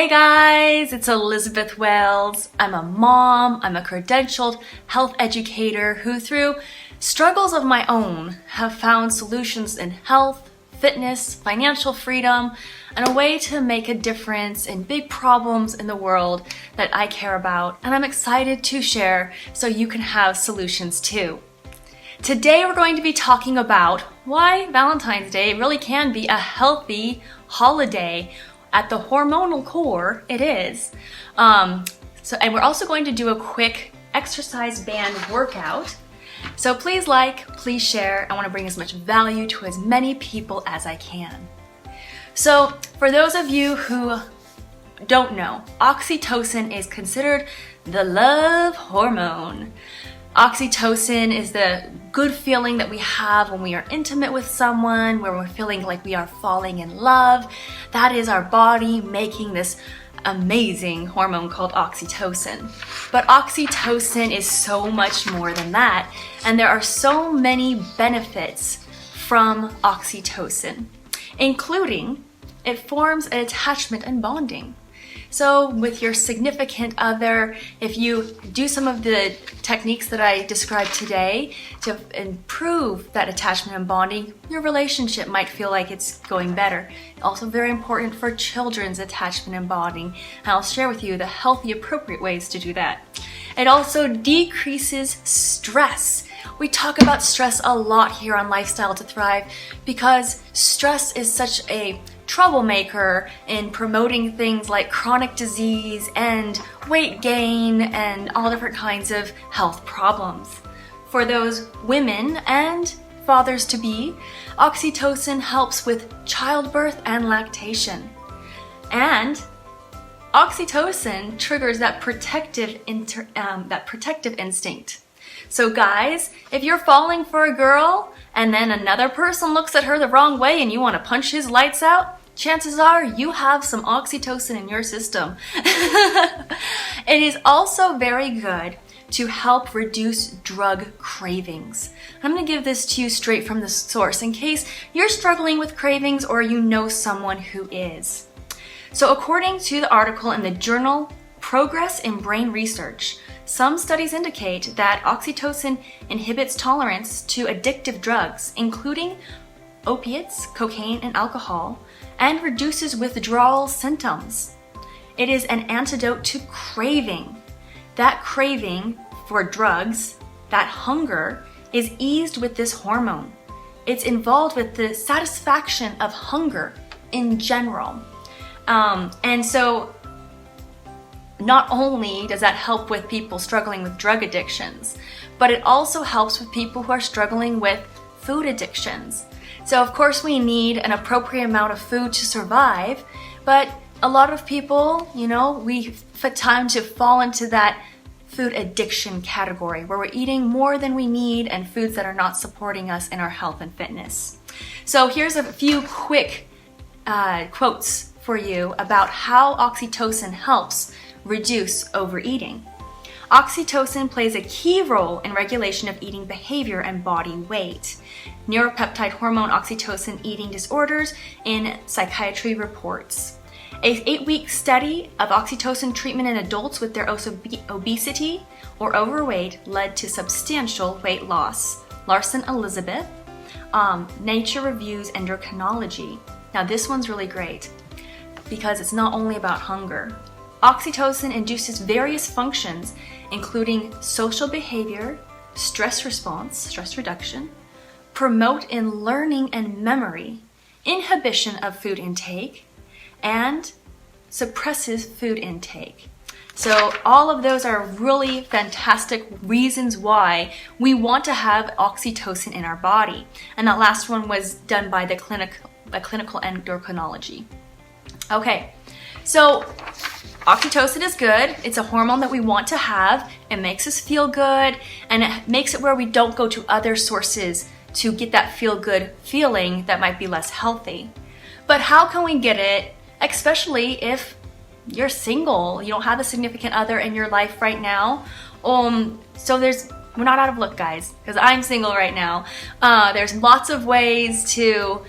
Hey guys, it's Elizabeth Wales. I'm a mom, I'm a credentialed health educator who through struggles of my own have found solutions in health, fitness, financial freedom, and a way to make a difference in big problems in the world that I care about, and I'm excited to share so you can have solutions too. Today we're going to be talking about why Valentine's Day really can be a healthy holiday. At the hormonal core, it is. And we're also going to do a quick exercise band workout. So please like, please share. I want to bring as much value to as many people as I can. So for those of you who don't know, oxytocin is considered the love hormone. Oxytocin is the good feeling that we have when we are intimate with someone, where we're feeling like we are falling in love. That is our body making this amazing hormone called oxytocin. But oxytocin is so much more than that, and there are so many benefits from oxytocin, including it forms an attachment and bonding. So with your significant other, if you do some of the techniques that I described today to improve that attachment and bonding, your relationship might feel like it's going better. Also very important for children's attachment and bonding. And I'll share with you the healthy, appropriate ways to do that. It also decreases stress. We talk about stress a lot here on Lifestyle to Thrive because stress is such a troublemaker in promoting things like chronic disease and weight gain and all different kinds of health problems. For those women and fathers-to-be, oxytocin helps with childbirth and lactation. And oxytocin triggers that protective instinct. So guys, if you're falling for a girl and then another person looks at her the wrong way and you want to punch his lights out, chances are you have some oxytocin in your system. It is also very good to help reduce drug cravings. I'm going to give this to you straight from the source in case you're struggling with cravings or you know someone who is. So according to the article in the journal Progress in Brain Research, some studies indicate that oxytocin inhibits tolerance to addictive drugs, including opiates, cocaine, and alcohol, and reduces withdrawal symptoms. It is an antidote to craving. That craving for drugs, that hunger, is eased with this hormone. It's involved with the satisfaction of hunger in general. And so not only does that help with people struggling with drug addictions, but it also helps with people who are struggling with food addictions. So of course we need an appropriate amount of food to survive, but a lot of people, we tend to fall into that food addiction category where we're eating more than we need and foods that are not supporting us in our health and fitness. So here's a few quick quotes for you about how oxytocin helps reduce overeating. Oxytocin plays a key role in regulation of eating behavior and body weight. Neuropeptide hormone oxytocin eating disorders in Psychiatry reports. An 8-week study of oxytocin treatment in adults with their obesity or overweight led to substantial weight loss. Lawson, Elizabeth, Nature Reviews Endocrinology. Now this one's really great because it's not only about hunger. Oxytocin induces various functions, including social behavior, stress response, stress reduction, promote in learning and memory, inhibition of food intake, and suppresses food intake. So all of those are really fantastic reasons why we want to have oxytocin in our body. And that last one was done by the clinical endocrinology. Okay, so oxytocin is good. It's a hormone that we want to have. It makes us feel good, and it makes it where we don't go to other sources to get that feel-good feeling that might be less healthy. But how can we get it, especially if you're single, you don't have a significant other in your life right now? So we're not out of luck, guys, because I'm single right now. There's lots of ways to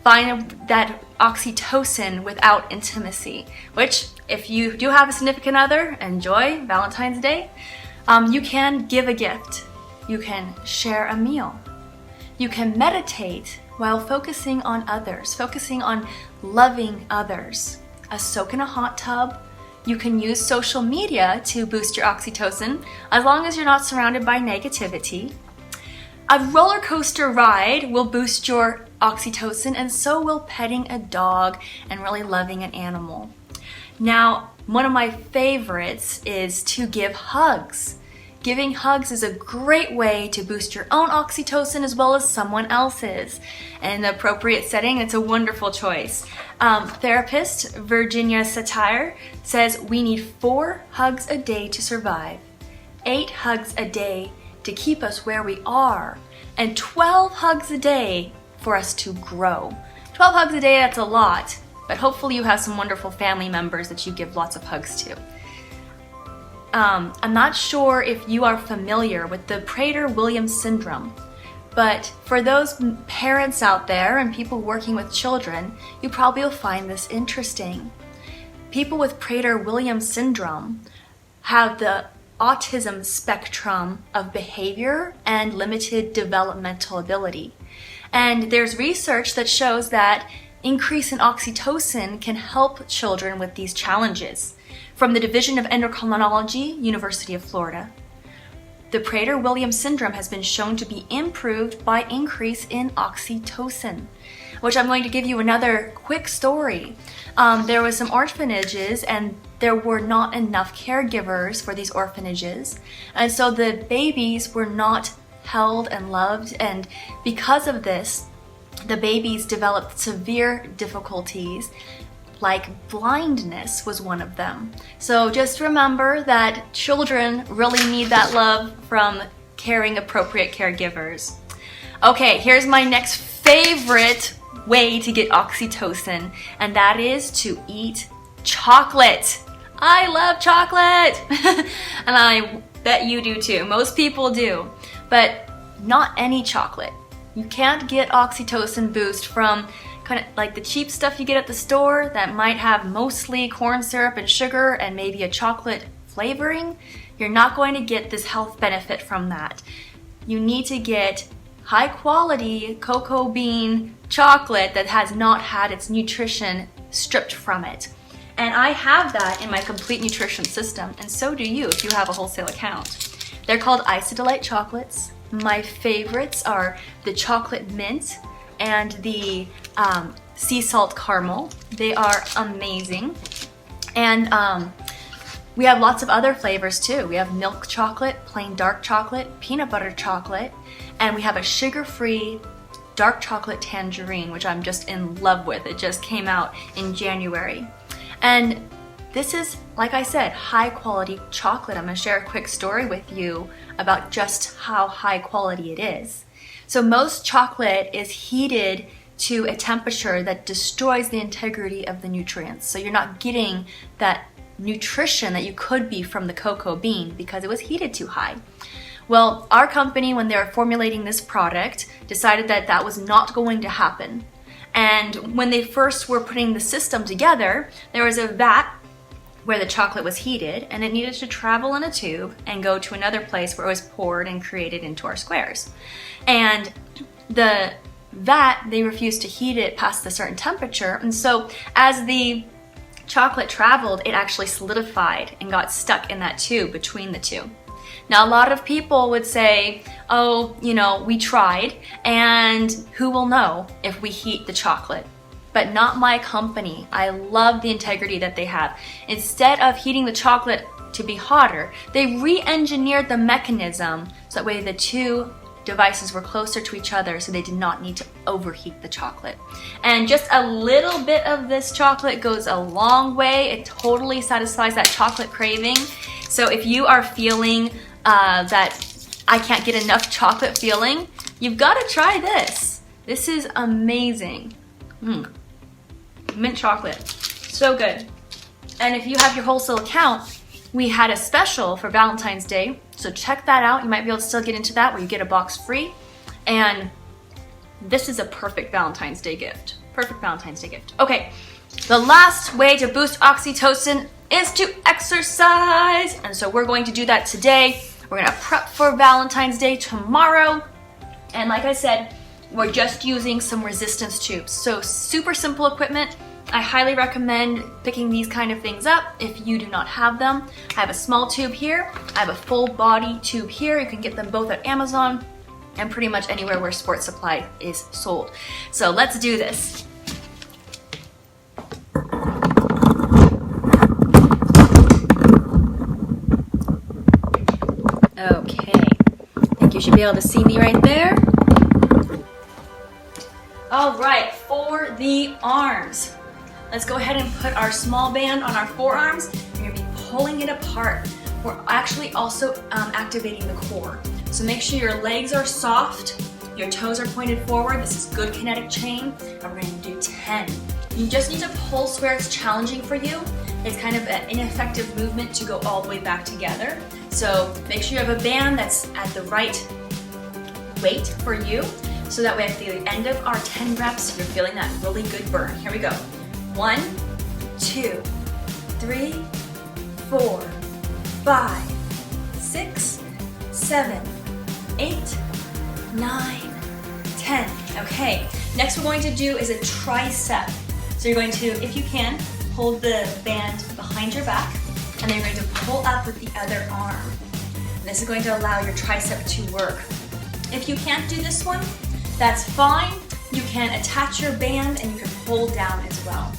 find that oxytocin without intimacy, which if you do have a significant other, enjoy Valentine's Day. You can give a gift. You can share a meal. You can meditate while focusing on others, focusing on loving others. A soak in a hot tub. You can use social media to boost your oxytocin, as long as you're not surrounded by negativity. A roller coaster ride will boost your oxytocin, and so will petting a dog and really loving an animal. Now, one of my favorites is to give hugs. Giving hugs is a great way to boost your own oxytocin as well as someone else's. And in the appropriate setting, it's a wonderful choice. Therapist Virginia Satir says we need 4 hugs a day to survive, 8 hugs a day to keep us where we are, and 12 hugs a day for us to grow. 12 hugs a day, that's a lot, but hopefully you have some wonderful family members that you give lots of hugs to. I'm not sure if you are familiar with the Prader-Williams syndrome, but for those parents out there and people working with children, you probably will find this interesting. People with Prader-Williams syndrome have the autism spectrum of behavior and limited developmental ability. And there's research that shows that increase in oxytocin can help children with these challenges. From the Division of Endocrinology, University of Florida. The Prader-Williams syndrome has been shown to be improved by increase in oxytocin, which I'm going to give you another quick story. There was some orphanages and there were not enough caregivers for these orphanages. And so the babies were not held and loved, and because of this, the babies developed severe difficulties, like blindness was one of them. So just remember that children really need that love from caring, appropriate caregivers. Okay, here's my next favorite way to get oxytocin, and that is to eat chocolate. I love chocolate! And I bet you do too. Most people do, but not any chocolate. You can't get oxytocin boost from kind of like the cheap stuff you get at the store that might have mostly corn syrup and sugar and maybe a chocolate flavoring. You're not going to get this health benefit from that. You need to get high quality cocoa bean chocolate that has not had its nutrition stripped from it. And I have that in my complete nutrition system, and so do you if you have a wholesale account. They're called Isodelight chocolates. My favorites are the chocolate mint and the sea salt caramel. They are amazing. And we have lots of other flavors too. We have milk chocolate, plain dark chocolate, peanut butter chocolate, and we have a sugar-free dark chocolate tangerine, which I'm just in love with. It just came out in January. And this is, like I said, high quality chocolate. I'm gonna share a quick story with you about just how high quality it is. So most chocolate is heated to a temperature that destroys the integrity of the nutrients. So you're not getting that nutrition that you could be from the cocoa bean because it was heated too high. Well, our company, when they were formulating this product, decided that that was not going to happen. And when they first were putting the system together, there was a vat where the chocolate was heated, and it needed to travel in a tube and go to another place where it was poured and created into our squares. And the vat, they refused to heat it past a certain temperature, and so as the chocolate traveled, it actually solidified and got stuck in that tube between the two. Now, a lot of people would say, oh, you know, we tried, and who will know if we heat the chocolate? But not my company. I love the integrity that they have. Instead of heating the chocolate to be hotter, they re-engineered the mechanism so that way the two devices were closer to each other, so they did not need to overheat the chocolate. And just a little bit of this chocolate goes a long way. It totally satisfies that chocolate craving. So if you are feeling that I can't get enough chocolate feeling, you've got to try this. This is amazing. Mint chocolate, so good. And if you have your wholesale account, we had a special for Valentine's Day, so check that out. You might be able to still get into that where you get a box free. And this is a perfect Valentine's Day gift. Perfect Valentine's Day gift. Okay, the last way to boost oxytocin is to exercise. And so we're going to do that today. We're gonna prep for Valentine's Day tomorrow. And like I said, we're just using some resistance tubes. So super simple equipment. I highly recommend picking these kind of things up if you do not have them. I have a small tube here. I have a full body tube here. You can get them both at Amazon and pretty much anywhere where sports supply is sold. So let's do this. Okay, I think you should be able to see me right there. All right, for the arms. Let's go ahead and put our small band on our forearms. You're gonna be pulling it apart. We're actually also activating the core. So make sure your legs are soft, your toes are pointed forward. This is good kinetic chain, and we're gonna do 10. You just need to pulse where it's challenging for you. It's kind of an ineffective movement to go all the way back together. So make sure you have a band that's at the right weight for you, so that way at the end of our 10 reps, you're feeling that really good burn. Here we go. 1, 2, 3, 4, 5, 6, 7, 8, 9, 10. Okay, next we're going to do is a tricep. So you're going to, if you can, hold the band behind your back, and then you're going to pull up with the other arm. And this is going to allow your tricep to work. If you can't do this one, that's fine. You can attach your band and you can pull down as well.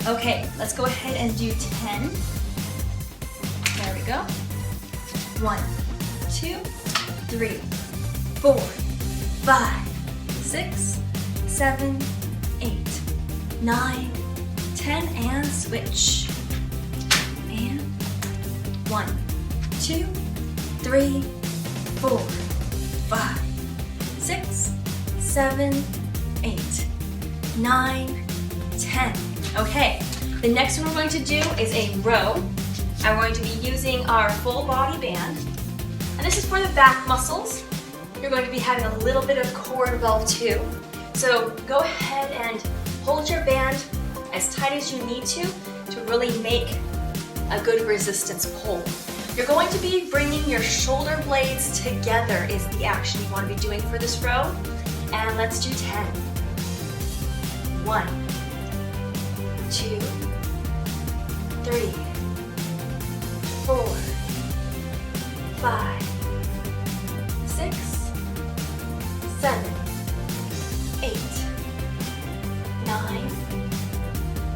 Okay, let's go ahead and do 10. There we go. 1, 2, 3, 4, 5, 6, 7, 8, 9, 10, and switch. And 1, 2, 3, 4, 5, 6, 7, 8, 9, 10. Okay, the next one we're going to do is a row. And we're going to be using our full body band. And this is for the back muscles. You're going to be having a little bit of core involved too. So go ahead and hold your band as tight as you need to really make a good resistance pull. You're going to be bringing your shoulder blades together is the action you want to be doing for this row. And let's do 10. 1, 2, 3, 4, 5, 6, 7, 8, 9,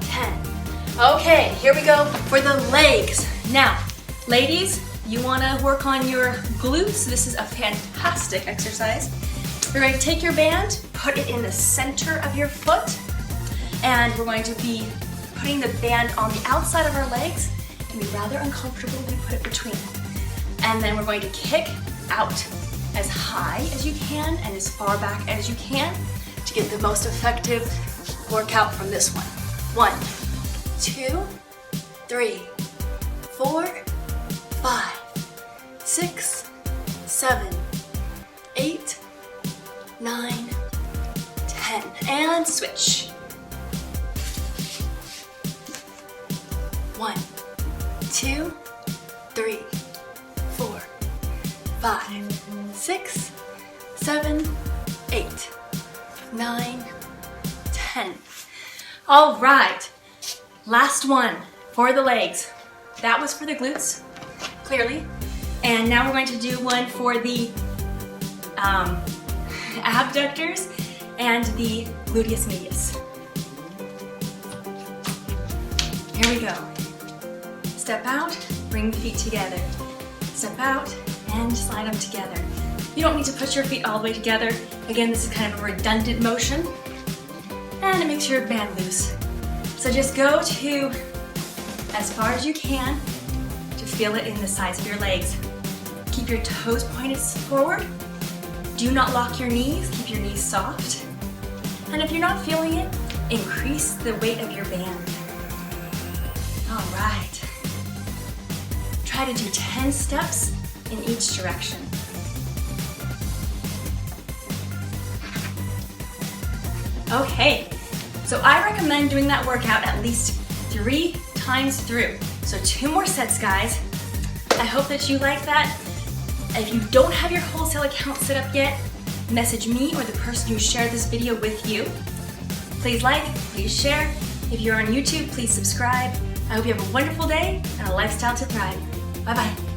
10. Okay, here we go for the legs. Now, ladies, you want to work on your glutes. This is a fantastic exercise. You're going to take your band, put it in the center of your foot, and we're going to be putting the band on the outside of our legs. It can be rather uncomfortable when you put it between. And then we're going to kick out as high as you can and as far back as you can to get the most effective workout from this one. 1, 2, 3, 4, 5, 6, 7, 8, 9, 10, and switch. 1, 2, 3, 4, 5, 6, 7, 8, 9, 10. All right, last one for the legs. That was for the glutes, clearly. And now we're going to do one for the abductors and the gluteus medius. Here we go. Step out, bring the feet together. Step out and slide them together. You don't need to push your feet all the way together. Again, this is kind of a redundant motion, and it makes your band loose. So just go to as far as you can to feel it in the sides of your legs. Keep your toes pointed forward. Do not lock your knees. Keep your knees soft. And if you're not feeling it, increase the weight of your band. All right. Try to do 10 steps in each direction. Okay, so I recommend doing that workout at least 3 times through. So 2 more sets, guys. I hope that you like that. If you don't have your wholesale account set up yet, message me or the person who shared this video with you. Please like, please share. If you're on YouTube, please subscribe. I hope you have a wonderful day and a lifestyle to thrive. Bye-bye.